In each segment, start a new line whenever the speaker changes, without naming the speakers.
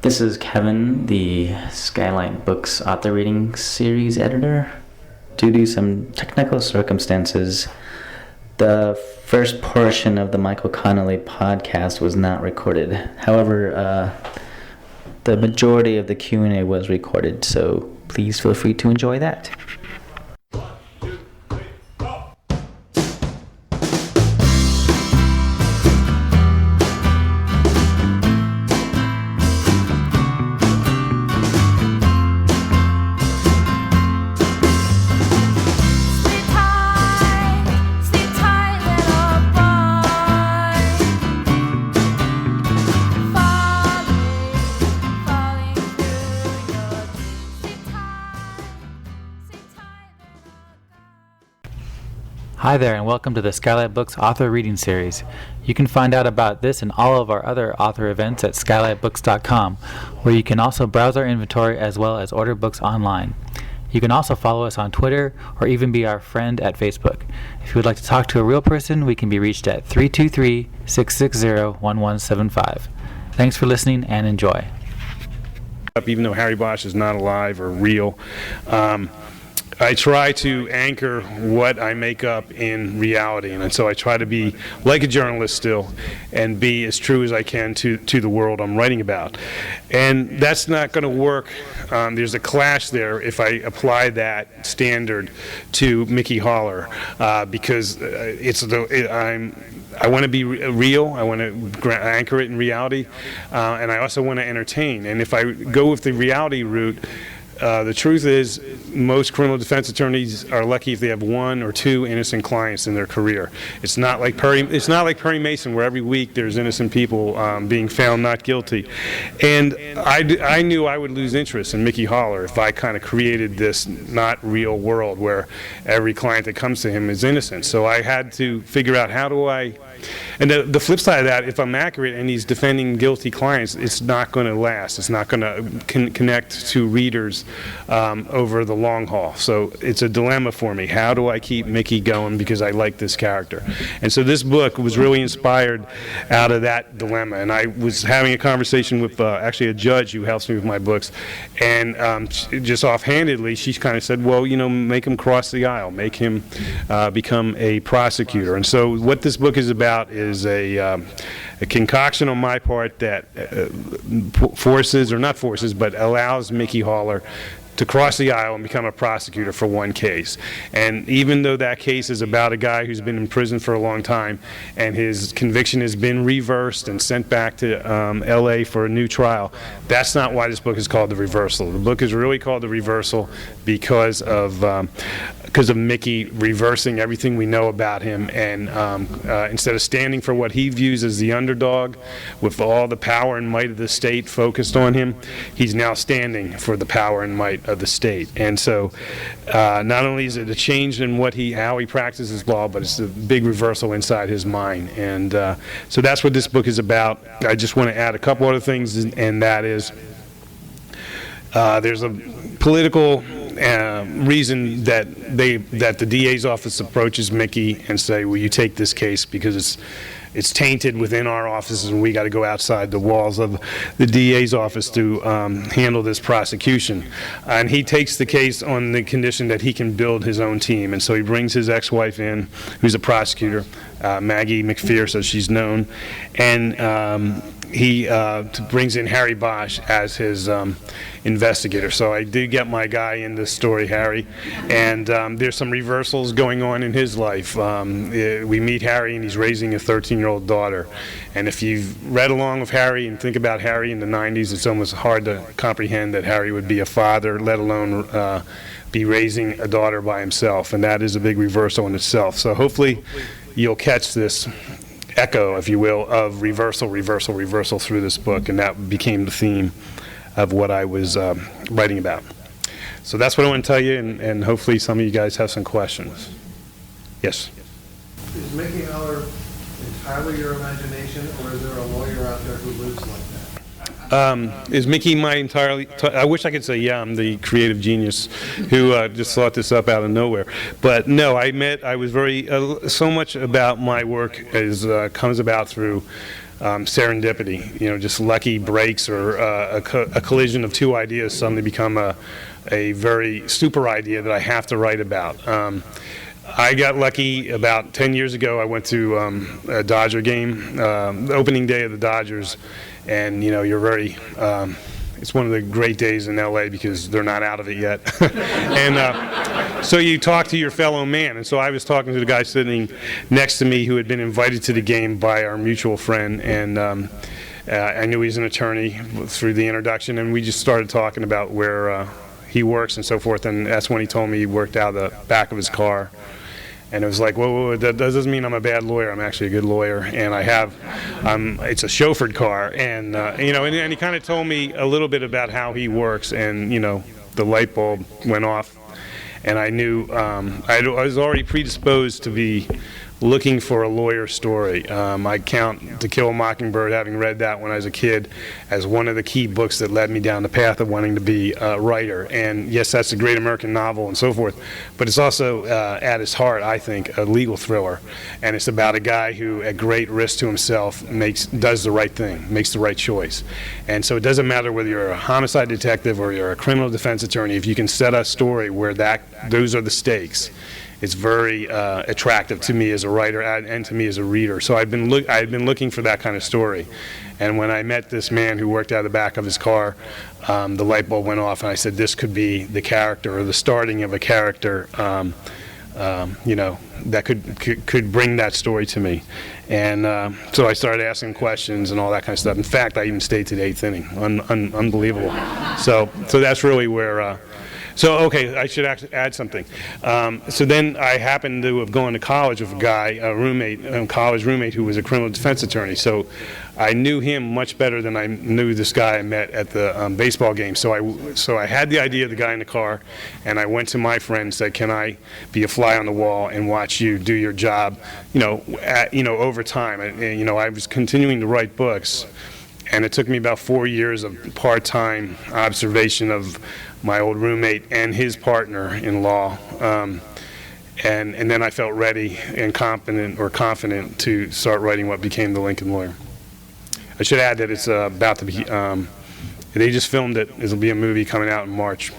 This is Kevin, the Skylight Books author reading series editor. Due to some technical circumstances, the first portion of the Michael Connelly podcast was not recorded. However, the majority of the Q&A was recorded, so please feel free to enjoy that.
Hi there, and welcome to the Skylight Books author reading series. You can find out about this and all of our other author events at skylightbooks.com, where you can also browse our inventory as well as order books online. You can also follow us on Twitter or even be our friend at Facebook. If you would like to talk to a real person, we can be reached at 323-660-1175. Thanks for listening and enjoy.
Even though Harry Bosch is not alive or real, I try to anchor what I make up in reality, and so I try to be like a journalist still and be as true as I can to the world I'm writing about. And that's not going to work. There's a clash there if I apply that standard to Mickey Haller, because I want to be real, I want to anchor it in reality, and I also want to entertain. And if I go with the reality route, the truth is, most criminal defense attorneys are lucky if they have one or two innocent clients in their career. It's not like Perry Mason, where every week there's innocent people being found not guilty. And I knew I would lose interest in Mickey Haller if I kind of created this not real world where every client that comes to him is innocent. So I had to figure out how do I. And the flip side of that, if I'm accurate and he's defending guilty clients, it's not going to last. It's not going to connect to readers over the long haul. So it's a dilemma for me. How do I keep Mickey going because I like this character? And so this book was really inspired out of that dilemma. And I was having a conversation with actually a judge who helps me with my books. And just offhandedly, she kind of said, well, make him cross the aisle. Make him become a prosecutor. And so what this book is about is a concoction on my part that allows Mickey Haller to cross the aisle and become a prosecutor for one case. And even though that case is about a guy who's been in prison for a long time and his conviction has been reversed and sent back to LA for a new trial, that's not why this book is called The Reversal. The book is really called The Reversal because of Mickey reversing everything we know about him, and instead of standing for what he views as the underdog with all the power and might of the state focused on him, he's now standing for the power and might of the state. And so not only is it a change in how he practices law, but it's a big reversal inside his mind. And so that's what this book is about. I just want to add a couple other things, and that is there's a political reason that the DA's office approaches Mickey and say, will you take this case because it's tainted within our offices and we got to go outside the walls of the DA's office to handle this prosecution. And he takes the case on the condition that he can build his own team. And so he brings his ex-wife in, who's a prosecutor, Maggie McPherson, so she's known, and he brings in Harry Bosch as his investigator. So I did get my guy in this story, Harry, and there's some reversals going on in his life. We meet Harry, and he's raising a 13-year-old daughter. And if you've read along with Harry and think about Harry in the 90s, it's almost hard to comprehend that Harry would be a father, let alone be raising a daughter by himself. And that is a big reversal in itself. So hopefully you'll catch this echo, if you will, of reversal through this book, and that became the theme of what I was writing about. So that's what I want to tell you, and hopefully some of you guys have some questions. Yes?
Is Mickey Haller entirely your imagination, or is there a lawyer out there who lives like that?
Is Mickey my entirely... I wish I could say, yeah, I'm the creative genius who just thought this up out of nowhere. But no, I was very... so much about my work comes about through serendipity, just lucky breaks or a collision of two ideas suddenly become a very super idea that I have to write about. I got lucky about 10 years ago. I went to a Dodger game, the opening day of the Dodgers, and you're very. It's one of the great days in LA because they're not out of it yet. And so you talk to your fellow man. And so I was talking to the guy sitting next to me who had been invited to the game by our mutual friend. And I knew he was an attorney through the introduction. And we just started talking about where he works and so forth. And that's when he told me he worked out of the back of his car. And it was like, whoa, that doesn't mean I'm a bad lawyer. I'm actually a good lawyer, and I have, it's a chauffeured car, and and he kind of told me a little bit about how he works, and the light bulb went off, and I knew I was already predisposed to be looking for a lawyer story. I count To Kill a Mockingbird, having read that when I was a kid, as one of the key books that led me down the path of wanting to be a writer. And yes, that's a great American novel and so forth, but it's also at its heart, I think, a legal thriller. And it's about a guy who, at great risk to himself, does the right thing, makes the right choice. And so it doesn't matter whether you're a homicide detective or you're a criminal defense attorney, if you can set a story where those are the stakes, it's very attractive to me as a writer and to me as a reader. So I've been looking for that kind of story. And when I met this man who worked out of the back of his car, the light bulb went off, and I said, this could be the character or the starting of a character that could bring that story to me. And so I started asking questions and all that kind of stuff. In fact, I even stayed to the 8th inning. Unbelievable. So that's really where... So, okay, I should actually add something. So then I happened to have gone to college with a college roommate who was a criminal defense attorney. So I knew him much better than I knew this guy I met at the baseball game. So I had the idea of the guy in the car, and I went to my friend and said, can I be a fly on the wall and watch you do your job, over time? And I was continuing to write books, and it took me about 4 years of part-time observation of my old roommate and his partner in law, and then I felt ready and confident to start writing what became The Lincoln Lawyer. I should add that it's about to be, they just filmed it. There'll be a movie coming out in March,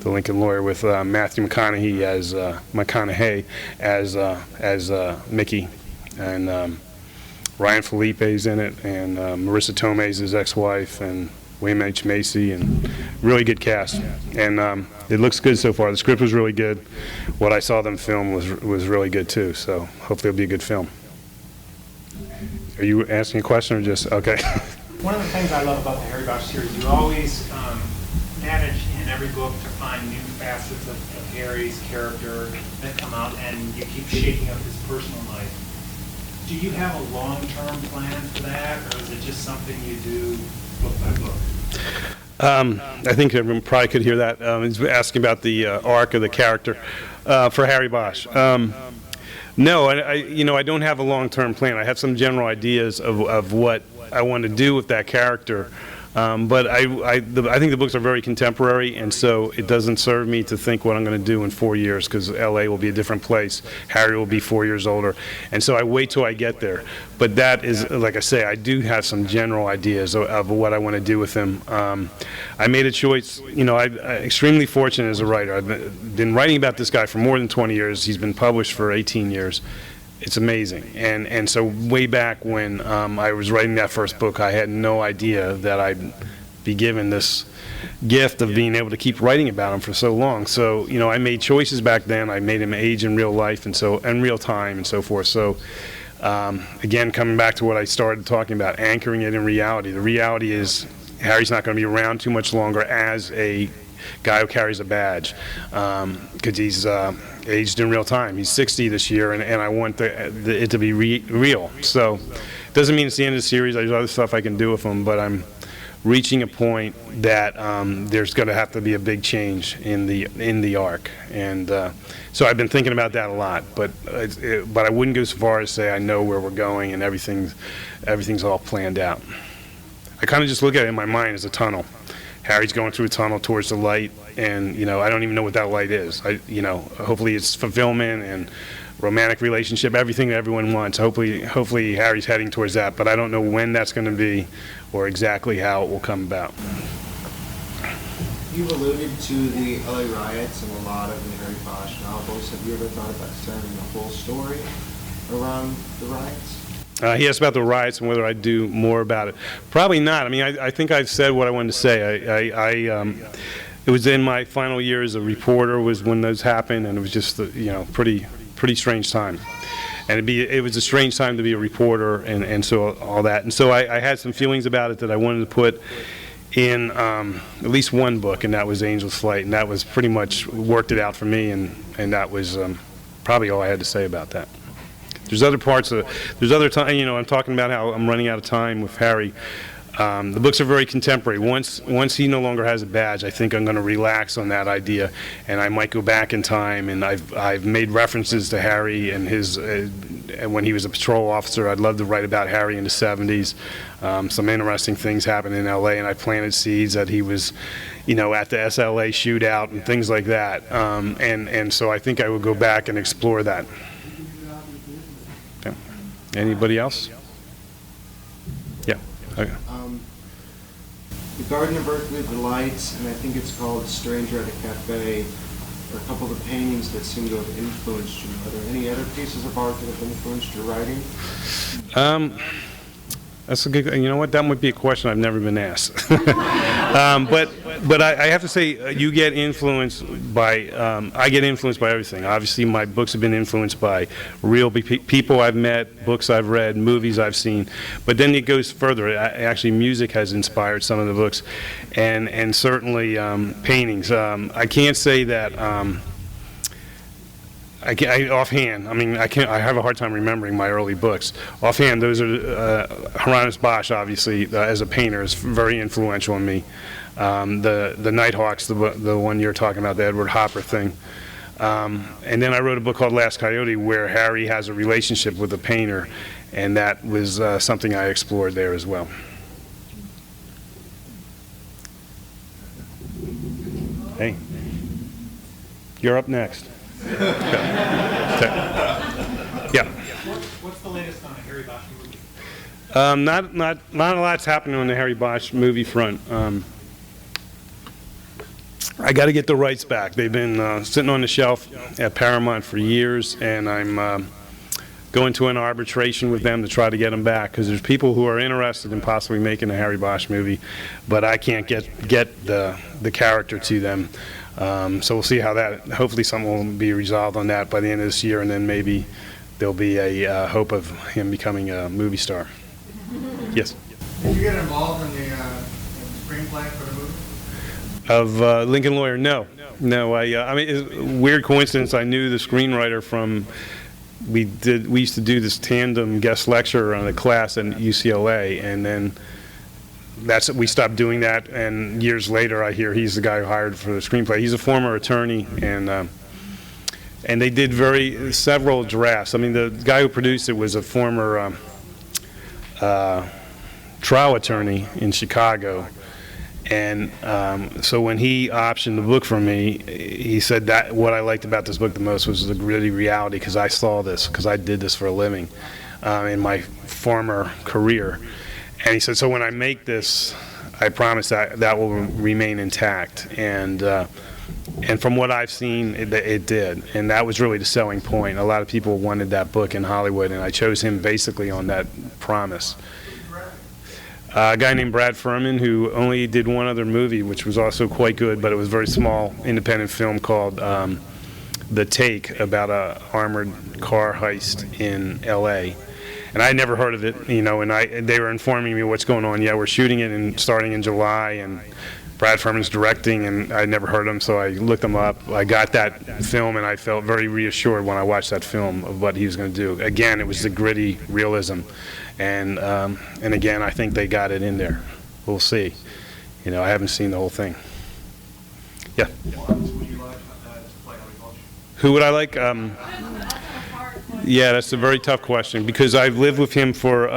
The Lincoln Lawyer, with Matthew McConaughey as Mickey, and Ryan Felipe's in it, and Marissa Tomei's his ex-wife, and William H. Macy, and really good cast. And it looks good so far. The script was really good. What I saw them film was really good too. So hopefully it'll be a good film. Are you asking a question or just okay?
One of the things I love about the Harry Bosch series, you always manage in every book to find new facets of Harry's character that come out, and you keep shaking up his personal life. Do you have a long-term plan for that, or is it just something you do book by book?
I think everyone probably could hear that. He's asking about the arc of the character for Harry Bosch. No, I don't have a long-term plan. I have some general ideas of what I want to do with that character. But I think the books are very contemporary, and so it doesn't serve me to think what I'm going to do in 4 years, because LA will be a different place. Harry will be 4 years older, and so I wait till I get there. But that is, like I say, I do have some general ideas of what I want to do with him. I made a choice. I'm extremely fortunate as a writer. I've been writing about this guy for more than 20 years. He's been published for 18 years. It's amazing. And so way back when I was writing that first book, I had no idea that I'd be given this gift of being able to keep writing about him for so long. So, I made choices back then. I made him age in real life and real time and so forth. So, again, coming back to what I started talking about, anchoring it in reality. The reality is Harry's not going to be around too much longer as a guy who carries a badge, because he's aged in real time. He's 60 this year, and I want it to be real. So it doesn't mean it's the end of the series. There's other stuff I can do with them, but I'm reaching a point that there's going to have to be a big change in the arc, and so I've been thinking about that a lot. But I wouldn't go so far as say I know where we're going and everything's all planned out. I kind of just look at it in my mind as a tunnel. Harry's going through a tunnel towards the light, and I don't even know what that light is. Hopefully it's fulfillment and romantic relationship, everything that everyone wants. Hopefully Harry's heading towards that, but I don't know when that's going to be or exactly how it will come about.
You've alluded to the LA riots in a lot of the Harry Bosch novels. Have you ever thought about telling the whole story around the riots?
He asked about the riots and whether I'd do more about it. Probably not. I mean, I think I've said what I wanted to say. It was in my final year as a reporter was when those happened, and it was just pretty strange time. And it was a strange time to be a reporter, and so all that. And so I had some feelings about it that I wanted to put in at least one book, and that was Angel's Flight, and that was pretty much worked it out for me, and that was probably all I had to say about that. There's other time, I'm talking about how I'm running out of time with Harry. The books are very contemporary. Once he no longer has a badge, I think I'm going to relax on that idea, and I might go back in time. And I've made references to Harry and his when he was a patrol officer. I'd love to write about Harry in the 70s. Some interesting things happened in L.A., and I planted seeds that he was, at the SLA shootout and things like that. And so I think I would go back and explore that. Okay. Anybody else? Yeah. Okay.
The Garden of Earthly Delights, and I think it's called Stranger at a Cafe, are a couple of the paintings that seem to have influenced you. Are there any other pieces of art that have influenced your writing?
That's a good. You know what? That might be a question I've never been asked. But I have to say, you get influenced by. I get influenced by everything. Obviously, my books have been influenced by real people I've met, books I've read, movies I've seen. But then it goes further. Actually, music has inspired some of the books, and certainly paintings. I can't say that. Offhand, I have a hard time remembering my early books. Offhand, those are Harry Bosch, obviously, as a painter, is very influential on me. The Nighthawks, the one you're talking about, the Edward Hopper thing. And then I wrote a book called Last Coyote, where Harry has a relationship with a painter, and that was something I explored there as well. Hey, you're up next. Yeah.
What's the latest on the Harry Bosch movie?
Not a lot's happening on the Harry Bosch movie front. I got to get the rights back. They've been sitting on the shelf at Paramount for years, and I'm going to an arbitration with them to try to get them back, because there's people who are interested in possibly making a Harry Bosch movie, but I can't get the character to them. So we'll see how that. Hopefully, something will be resolved on that by the end of this year, and then maybe there'll be a hope of him becoming a movie star. Yes.
Did you get involved in the screenplay for the movie?
Of Lincoln Lawyer, no. It's a weird coincidence. I knew the screenwriter from. We used to do this tandem guest lecture on a class at UCLA, and then. We stopped doing that, and years later I hear he's the guy who hired for the screenplay. He's a former attorney, and they did several drafts. The guy who produced it was a former trial attorney in Chicago, and so when he optioned the book for me, he said that what I liked about this book the most was the gritty reality, because I saw this, because I did this for a living in my former career. And he said, so when I make this, I promise that will remain intact. And from what I've seen, it did. And that was really the selling point. A lot of people wanted that book in Hollywood, and I chose him basically on that promise. A guy named Brad Furman, who only did one other movie, which was also quite good, but it was a very small independent film called The Take, about a armored car heist in L.A., and I had never heard of it, and they were informing me what's going on. Yeah, we're shooting it and starting in July, and Brad Furman's directing, and I'd never heard of him, so I looked him up. I got that film, and I felt very reassured when I watched that film of what he was going to do. Again, it was the gritty realism, and again, I think they got it in there. We'll see. I haven't seen the whole thing. Yeah. Who would I like? Yeah, that's a very tough question, because I've lived with him for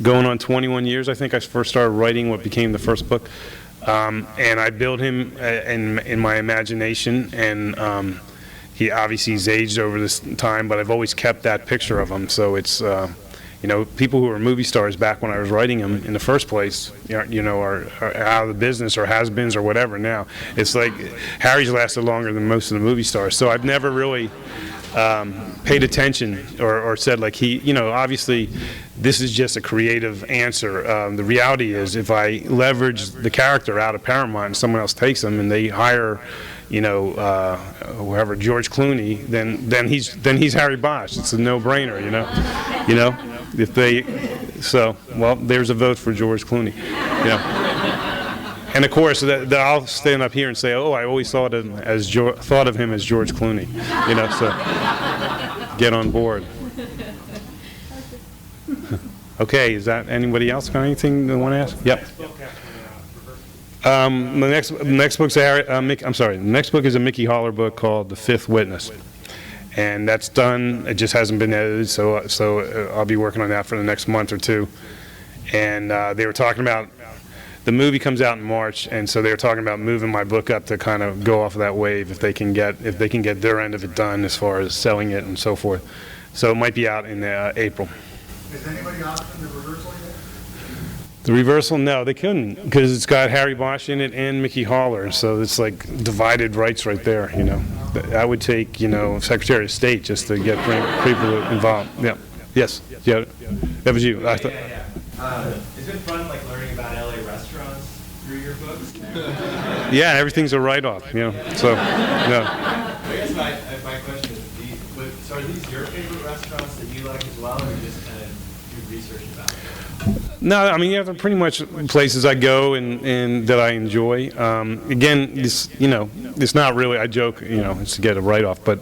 going on 21 years. I think I first started writing what became the first book, and I built him in my imagination, and he obviously he's aged over this time, but I've always kept that picture of him. So it's people who were movie stars back when I was writing them in the first place, are out of the business or has-beens or whatever now. It's like Harry's lasted longer than most of the movie stars. So I've never really paid attention or said like obviously this is just a creative answer. The reality is if I leverage the character out of Paramount and someone else takes them and they hire whoever, George Clooney, then he's Harry Bosch. It's a no-brainer, if they, there's a vote for George Clooney, And of course, I'll stand up here and say, "Oh, I always thought of him as George Clooney," So get on board. Okay, is that anybody else got anything they want to ask? Yep. The next book's the next book is a Mickey Haller book called The Fifth Witness, and that's done. It just hasn't been edited, so I'll be working on that for the next month or two. And they were talking about the movie comes out in March, and so they were talking about moving my book up to kind of go off of that wave if they can get their end of it done as far as selling it and so forth. So it might be out in April.
Is anybody opting the reversal yet?
The reversal, no, they couldn't, because it's got Harry Bosch in it and Mickey Haller, so it's like divided rights right there, That would take, Secretary of State just to get people involved. Yeah. Yes. Yeah. That was you.
It's been fun, learning about LA restaurants through your books.
Yeah, everything's a write-off, So, yeah.
I guess my question is, so are these your favorite restaurants that you like as well, or you just kind of do research about them?
No, I mean, they're pretty much places I go and that I enjoy. Again, it's not really, I joke, it's to get a write-off, but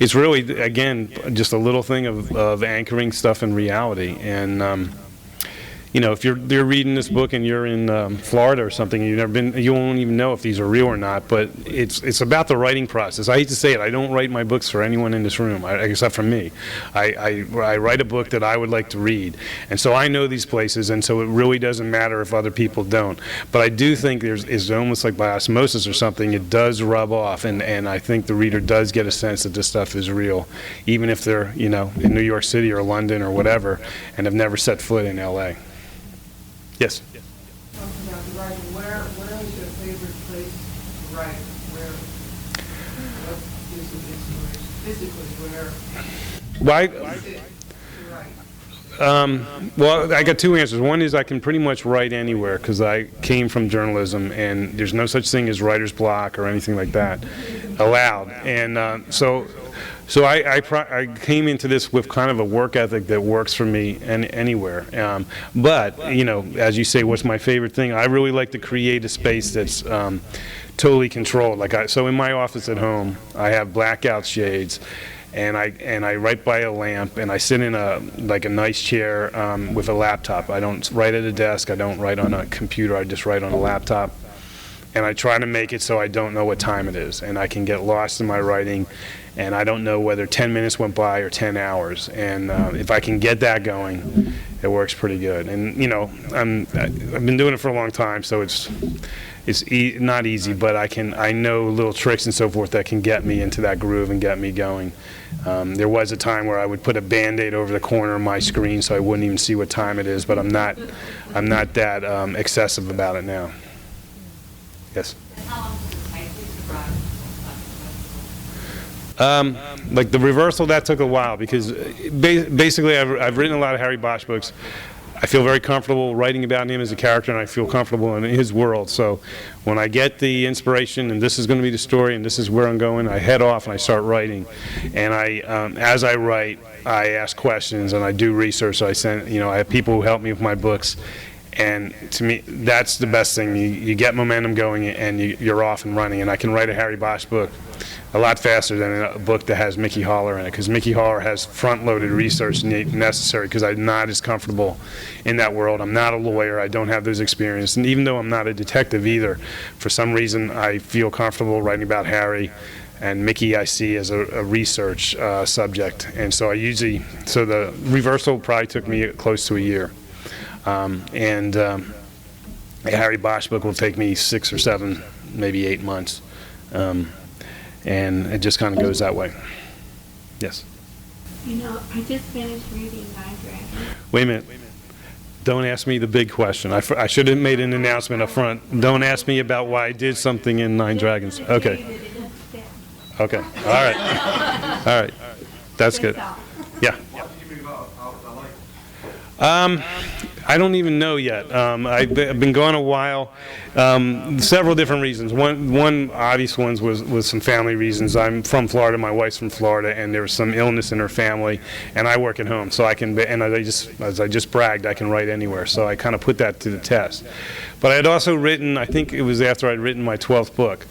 it's really, again, just a little thing of anchoring stuff in reality. And, if you're reading this book and you're in Florida or something, you won't even know if these are real or not. But it's about the writing process. I hate to say it, I don't write my books for anyone in this room, except for me. I write a book that I would like to read, and so I know these places, and so it really doesn't matter if other people don't. But I do think it's almost like by osmosis or something. It does rub off, and I think the reader does get a sense that this stuff is real, even if they're in New York City or London or whatever, and have never set foot in L.A. Yes.
Talking about the writing, where is your favorite place to write? What is the inspiration physically? Where is it to write?
Well, I got two answers. One is I can pretty much write anywhere because I came from journalism, and there's no such thing as writer's block or anything like that allowed. And so I came into this with kind of a work ethic that works for me anywhere. But, as you say, what's my favorite thing? I really like to create a space that's totally controlled. So in my office at home, I have blackout shades, and I write by a lamp, and I sit in a nice chair with a laptop. I don't write at a desk. I don't write on a computer. I just write on a laptop. And I try to make it so I don't know what time it is, and I can get lost in my writing, and I don't know whether 10 minutes went by or 10 hours. And if I can get that going, it works pretty good. And I've been doing it for a long time, so it's not easy, but I know little tricks and so forth that can get me into that groove and get me going. There was a time where I would put a Band-Aid over the corner of my screen so I wouldn't even see what time it is, but I'm not that excessive about it now. Yes.
How long does it take you to write?
Like the reversal, that took a while because basically I've written a lot of Harry Bosch books. I feel very comfortable writing about him as a character, and I feel comfortable in his world. So when I get the inspiration, and this is going to be the story, and this is where I'm going, I head off and I start writing. And as I write, I ask questions and I do research. So I have people who help me with my books. And to me, that's the best thing. You get momentum going, and you're off and running. And I can write a Harry Bosch book a lot faster than a book that has Mickey Haller in it, because Mickey Haller has front-loaded research necessary, because I'm not as comfortable in that world. I'm not a lawyer. I don't have those experiences. And even though I'm not a detective either, for some reason I feel comfortable writing about Harry. And Mickey I see as a research subject. And so so the reversal probably took me close to a year. A Harry Bosch book will take me 6 or 7, maybe 8 months. and it just kind of goes that way. Yes.
You know, I just finished reading Nine Dragons.
Wait a minute. Don't ask me the big question. I should have made an announcement up front. Don't ask me about why I did something in Nine Dragons. Okay. Okay. All right. All right. That's good. Yeah. I don't even know yet. I've been gone a while. Several different reasons. One obvious ones was some family reasons. I'm from Florida. My wife's from Florida, and there was some illness in her family, and I work at home, so I can. And as I just bragged, I can write anywhere. So I kind of put that to the test. But I had also written. I think it was after I'd written my 12th book.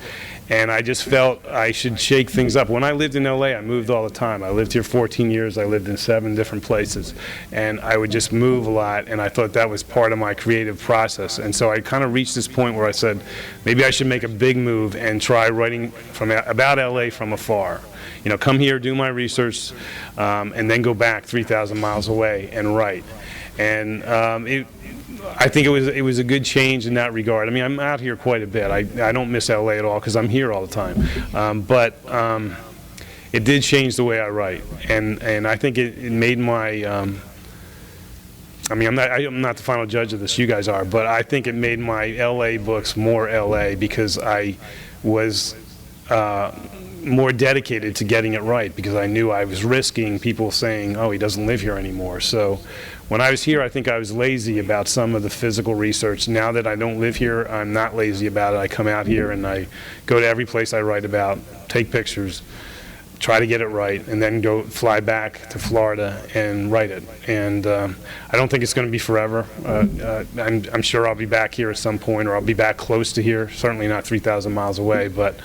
And I just felt I should shake things up. When I lived in LA, I moved all the time. I lived here 14 years. I lived in 7 different places. And I would just move a lot, and I thought that was part of my creative process. And so I kind of reached this point where I said, maybe I should make a big move and try writing about LA from afar. You know, come here, do my research, and then go back 3,000 miles away and write. And I think it was a good change in that regard. I mean, I'm out here quite a bit. I don't miss LA at all because I'm here all the time. But it did change the way I write, and I think it made my. I mean, I'm not the final judge of this. You guys are, but I think it made my LA books more LA because I was more dedicated to getting it right because I knew I was risking people saying, "Oh, he doesn't live here anymore." So. When I was here, I think I was lazy about some of the physical research. Now that I don't live here, I'm not lazy about it. I come out here and I go to every place I write about, take pictures, try to get it right, and then fly back to Florida and write it. And I don't think it's going to be forever. I'm sure I'll be back here at some point, or I'll be back close to here, certainly not 3,000 miles away. But,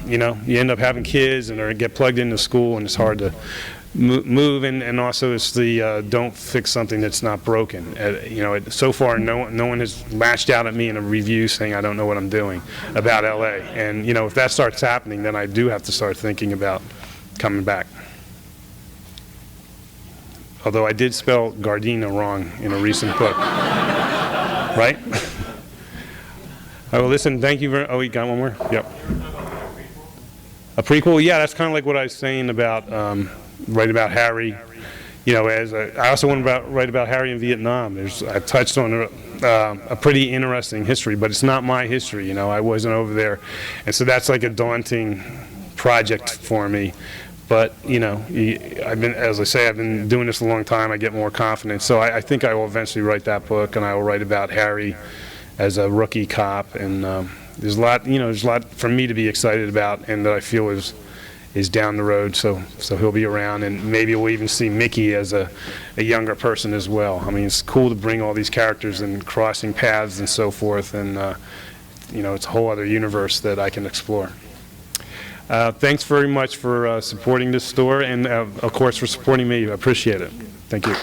you know, you end up having kids and or get plugged into school, and it's hard to move, and also it's the don't fix something that's not broken. You know, so far no one has lashed out at me in a review saying I don't know what I'm doing about LA. And you know, if that starts happening, then I do have to start thinking about coming back. Although I did spell Gardena wrong in a recent book. Right? Oh, well, listen, thank you very. Oh, you got one more? Yep. A prequel? Yeah, that's kind of like what I was saying about. Write about Harry, you know. I also want to write about Harry in Vietnam. I touched on a pretty interesting history, but it's not my history. You know, I wasn't over there, and so that's like a daunting project for me. But you know, as I say, I've been doing this a long time. I get more confident, so I think I will eventually write that book, and I will write about Harry as a rookie cop. And there's a lot, you know, there's a lot for me to be excited about, and that I feel is down the road, so he'll be around, and maybe we'll even see Mickey as a younger person as well. I mean, it's cool to bring all these characters and crossing paths and so forth, and you know, it's a whole other universe that I can explore. Thanks very much for supporting this store, and of course for supporting me. I appreciate it. Thank you.